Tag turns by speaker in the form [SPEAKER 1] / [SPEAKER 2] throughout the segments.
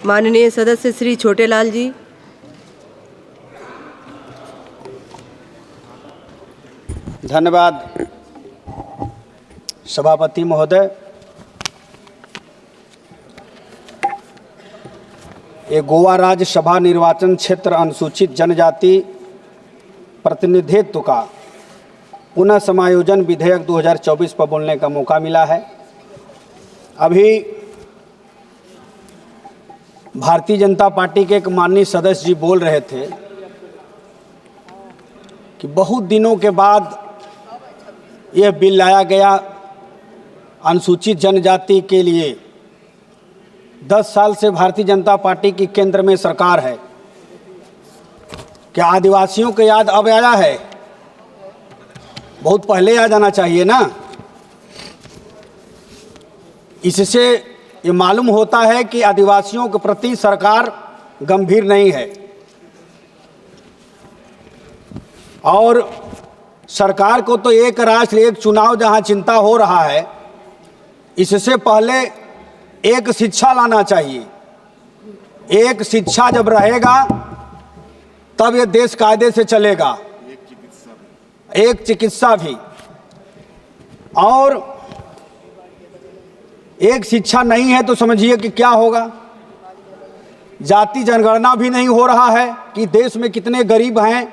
[SPEAKER 1] माननीय सदस्य श्री छोटेलाल जी।
[SPEAKER 2] धन्यवाद सभापति महोदय। ये गोवा राज्य सभा निर्वाचन क्षेत्र अनुसूचित जनजाति प्रतिनिधित्व का पुनः समायोजन विधेयक 2024 पर बोलने का मौका मिला है। अभी भारतीय जनता पार्टी के एक माननीय सदस्य जी बोल रहे थे कि बहुत दिनों के बाद यह बिल लाया गया अनुसूचित जनजाति के लिए। 10 साल से भारतीय जनता पार्टी की केंद्र में सरकार है। क्या आदिवासियों को याद अब आया है? बहुत पहले आ जाना चाहिए ना। इससे ये मालूम होता है कि आदिवासियों के प्रति सरकार गंभीर नहीं है और सरकार को तो एक राष्ट्र एक चुनाव जहां चिंता हो रहा है, इससे पहले एक शिक्षा लाना चाहिए। एक शिक्षा जब रहेगा तब ये देश कायदे से चलेगा। एक चिकित्सा भी, और एक शिक्षा नहीं है तो समझिए कि क्या होगा। जाति जनगणना भी नहीं हो रहा है कि देश में कितने गरीब हैं,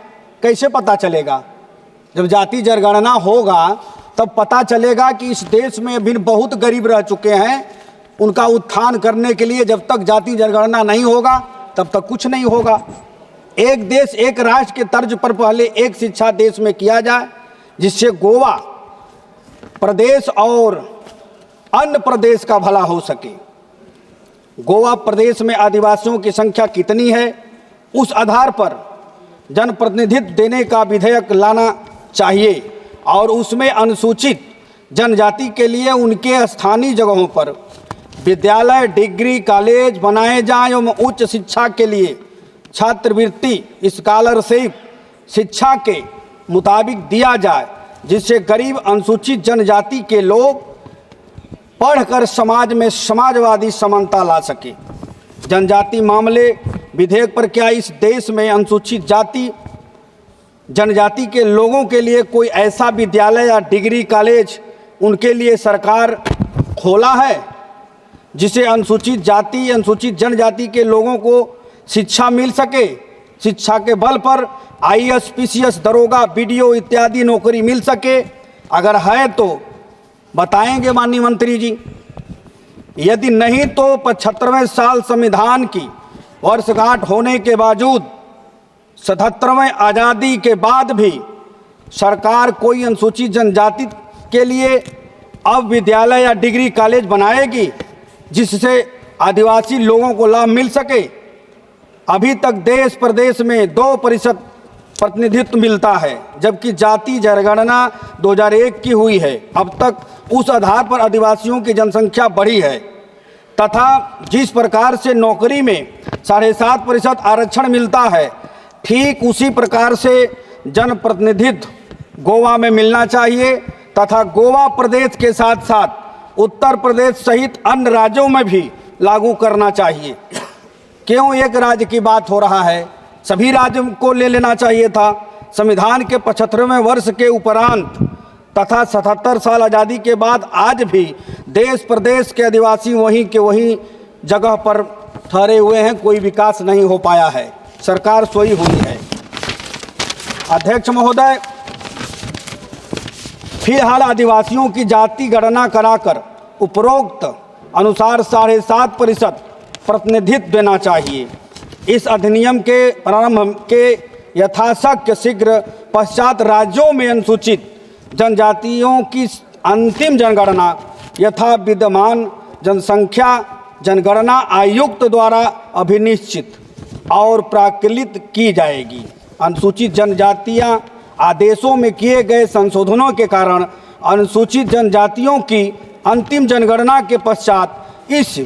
[SPEAKER 2] कैसे पता चलेगा? जब जाति जनगणना होगा तब पता चलेगा कि इस देश में अभी बहुत गरीब रह चुके हैं। उनका उत्थान करने के लिए जब तक जाति जनगणना नहीं होगा तब तक कुछ नहीं होगा। एक देश एक राष्ट्र के तर्ज पर पहले एक शिक्षा देश में किया जाए, जिससे गोवा प्रदेश और अन्य प्रदेश का भला हो सके। गोवा प्रदेश में आदिवासियों की संख्या कितनी है, उस आधार पर जनप्रतिनिधित्व देने का विधेयक लाना चाहिए और उसमें अनुसूचित जनजाति के लिए उनके स्थानीय जगहों पर विद्यालय, डिग्री कॉलेज बनाए जाएं एवं उच्च शिक्षा के लिए छात्रवृत्ति स्कॉलरशिप शिक्षा के मुताबिक दिया जाए, जिससे गरीब अनुसूचित जनजाति के लोग पढ़कर समाज में समाजवादी समानता ला सके। जनजाति मामले विधेयक पर क्या इस देश में अनुसूचित जाति जनजाति के लोगों के लिए कोई ऐसा विद्यालय या डिग्री कॉलेज उनके लिए सरकार खोला है जिसे अनुसूचित जाति अनुसूचित जनजाति के लोगों को शिक्षा मिल सके? शिक्षा के बल पर आईएएस, पीसीएस, दरोगा, बीडीओ इत्यादि नौकरी मिल सके? अगर है तो बताएंगे माननीय मंत्री जी। यदि नहीं तो 75वें साल संविधान की वर्षगांठ होने के बावजूद 77वें आज़ादी के बाद भी सरकार कोई अनुसूचित जनजाति के लिए अब विद्यालय या डिग्री कॉलेज बनाएगी जिससे आदिवासी लोगों को लाभ मिल सके? अभी तक देश प्रदेश में 2% प्रतिनिधित्व मिलता है, जबकि जाति जनगणना 2001 की हुई है। अब तक उस आधार पर आदिवासियों की जनसंख्या बढ़ी है तथा जिस प्रकार से नौकरी में 7.5% आरक्षण मिलता है, ठीक उसी प्रकार से जनप्रतिनिधित्व गोवा में मिलना चाहिए तथा गोवा प्रदेश के साथ साथ उत्तर प्रदेश सहित अन्य राज्यों में भी लागू करना चाहिए। क्यों एक राज्य की बात हो रहा है? सभी राज्यों को ले लेना चाहिए था। संविधान के 75वें वर्ष के उपरांत तथा 77 साल आज़ादी के बाद आज भी देश प्रदेश के आदिवासी वहीं के वहीं जगह पर ठहरे हुए हैं, कोई विकास नहीं हो पाया है, सरकार सोई हुई है। अध्यक्ष महोदय, फिलहाल आदिवासियों की जाति गणना कराकर उपरोक्त अनुसार 7.5% प्रतिनिधित्व देना चाहिए। इस अधिनियम के प्रारंभ के यथाशक्य शीघ्र पश्चात राज्यों में अनुसूचित जनजातियों की अंतिम जनगणना यथा विद्यमान जनसंख्या जनगणना आयुक्त द्वारा अभिनिश्चित और प्राक्कलित की जाएगी। अनुसूचित जनजातियां आदेशों में किए गए संशोधनों के कारण अनुसूचित जनजातियों की अंतिम जनगणना के पश्चात इस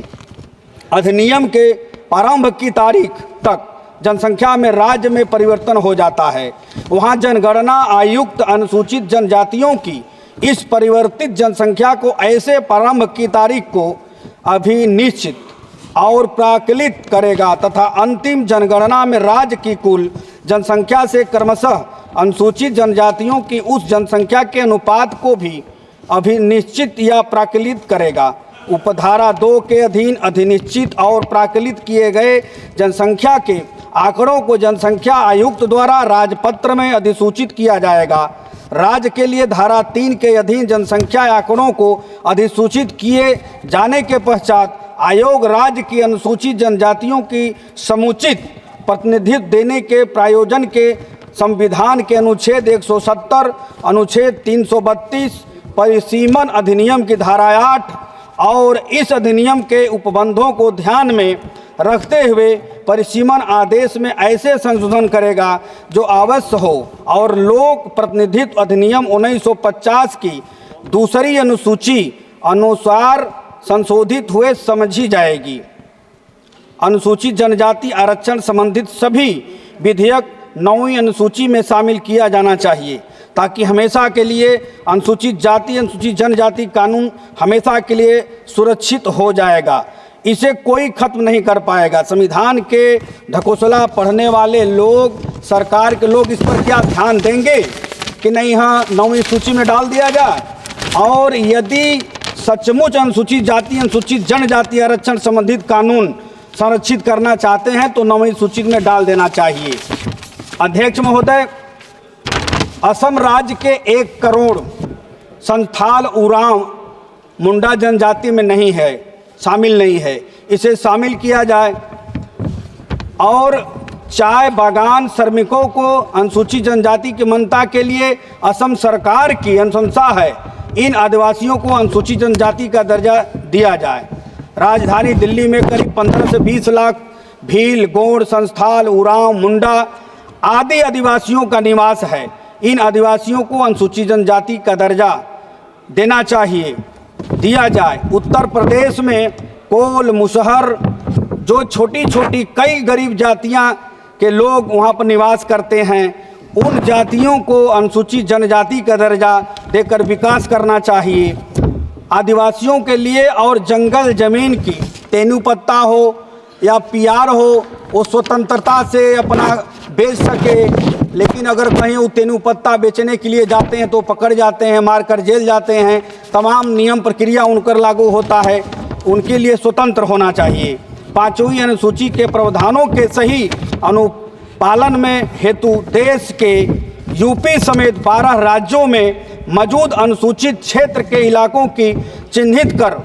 [SPEAKER 2] अधिनियम के प्रारंभ की तारीख तक जनसंख्या में राज्य में परिवर्तन हो जाता है। वहाँ जनगणना आयुक्त अनुसूचित जनजातियों की इस परिवर्तित जनसंख्या को ऐसे प्रारंभ की तारीख को अभिनिश्चित और प्राकलित करेगा तथा अंतिम जनगणना में राज्य की कुल जनसंख्या से क्रमशः अनुसूचित जनजातियों की उस जनसंख्या के अनुपात को भी अभिनिश्चित या प्राकलित करेगा। उपधारा 2 के अधीन अधिनिश्चित और प्राकलित किए गए जनसंख्या के आंकड़ों को जनसंख्या आयुक्त द्वारा राजपत्र में अधिसूचित किया जाएगा। राज्य के लिए धारा 3 के अधीन जनसंख्या आंकड़ों को अधिसूचित किए जाने के पश्चात आयोग राज्य की अनुसूचित जनजातियों की समुचित प्रतिनिधित्व देने के प्रायोजन के संविधान के अनुच्छेद 170, अनुच्छेद 332, परिसीमन अधिनियम की धारा 8 और इस अधिनियम के उपबंधों को ध्यान में रखते हुए परिसीमन आदेश में ऐसे संशोधन करेगा जो आवश्यक हो और लोक प्रतिनिधित्व अधिनियम 1950 की दूसरी अनुसूची अनुसार संशोधित हुए समझी जाएगी। अनुसूचित जनजाति आरक्षण संबंधित सभी विधेयक 9वीं अनुसूची में शामिल किया जाना चाहिए ताकि हमेशा के लिए अनुसूचित जाति अनुसूचित जनजाति कानून हमेशा के लिए सुरक्षित हो जाएगा। इसे कोई खत्म नहीं कर पाएगा। संविधान के ढकोसला पढ़ने वाले लोग, सरकार के लोग इस पर क्या ध्यान देंगे कि नहीं, हाँ 9वीं सूची में डाल दिया जाए। और यदि सचमुच अनुसूचित जाति अनुसूचित जनजाति आरक्षण संबंधित कानून संरक्षित करना चाहते हैं तो 9वीं सूची में डाल देना चाहिए। अध्यक्ष महोदय, असम राज्य के 1 करोड़ संथाल, उरांव, मुंडा जनजाति में नहीं है, शामिल नहीं है, इसे शामिल किया जाए। और चाय बागान श्रमिकों को अनुसूचित जनजाति की मान्यता के लिए असम सरकार की अनुशंसा है इन आदिवासियों को अनुसूचित जनजाति का दर्जा दिया जाए। राजधानी दिल्ली में करीब 15 से 20 लाख भील, गोंड, संथाल, उरांव, मुंडा आदि आदिवासियों का निवास है। इन आदिवासियों को अनुसूचित जनजाति का दर्जा देना चाहिए, दिया जाए। उत्तर प्रदेश में कोल, मुसहर, जो छोटी छोटी कई गरीब जातियां के लोग वहां पर निवास करते हैं, उन जातियों को अनुसूचित जनजाति का दर्जा देकर विकास करना चाहिए। आदिवासियों के लिए और जंगल ज़मीन की तेनुपत्ता हो या पीआर हो, वो स्वतंत्रता से अपना बेच सके। लेकिन अगर कहीं वो तेनुपत्ता बेचने के लिए जाते हैं तो पकड़ जाते हैं, मार कर जेल जाते हैं, तमाम नियम प्रक्रिया उन पर लागू होता है। उनके लिए स्वतंत्र होना चाहिए। 5वीं अनुसूची के प्रावधानों के सही अनुपालन में हेतु देश के यूपी समेत 12 राज्यों में मौजूद अनुसूचित क्षेत्र के इलाकों की चिन्हित कर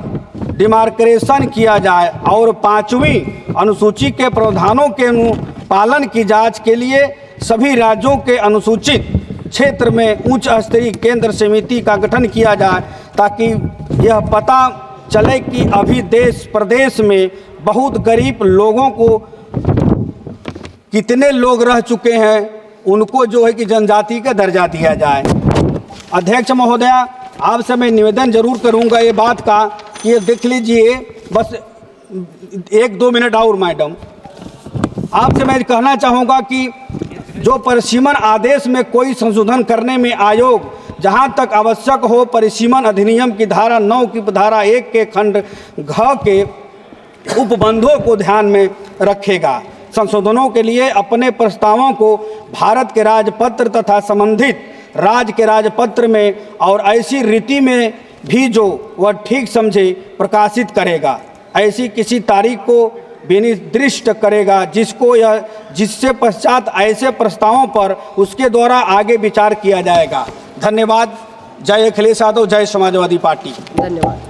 [SPEAKER 2] डिमार्केशन किया जाए और 5वीं अनुसूची के प्रावधानों के अनुपालन की जांच के लिए सभी राज्यों के अनुसूचित क्षेत्र में उच्च स्तरीय केंद्र समिति का गठन किया जाए ताकि यह पता चले कि अभी देश प्रदेश में बहुत गरीब लोगों को कितने लोग रह चुके हैं, उनको जो है कि जनजाति का दर्जा दिया जाए। अध्यक्ष महोदया, आपसे मैं निवेदन जरूर करूंगा ये बात का कि ये देख लीजिए, बस 1-2 मिनट और मैडम, आपसे मैं कहना चाहूँगा कि जो परिसीमन आदेश में कोई संशोधन करने में आयोग जहां तक आवश्यक हो परिसीमन अधिनियम की धारा 9 की धारा 1 के खंड घ के उपबंधों को ध्यान में रखेगा। संशोधनों के लिए अपने प्रस्तावों को भारत के राजपत्र तथा संबंधित राज्य के राजपत्र में और ऐसी रीति में भी जो वह ठीक समझे प्रकाशित करेगा। ऐसी किसी तारीख को विनिर्दिष्ट करेगा जिससे पश्चात ऐसे प्रस्तावों पर उसके द्वारा आगे विचार किया जाएगा। धन्यवाद। जय अखिलेश यादव, जय समाजवादी पार्टी।
[SPEAKER 1] धन्यवाद।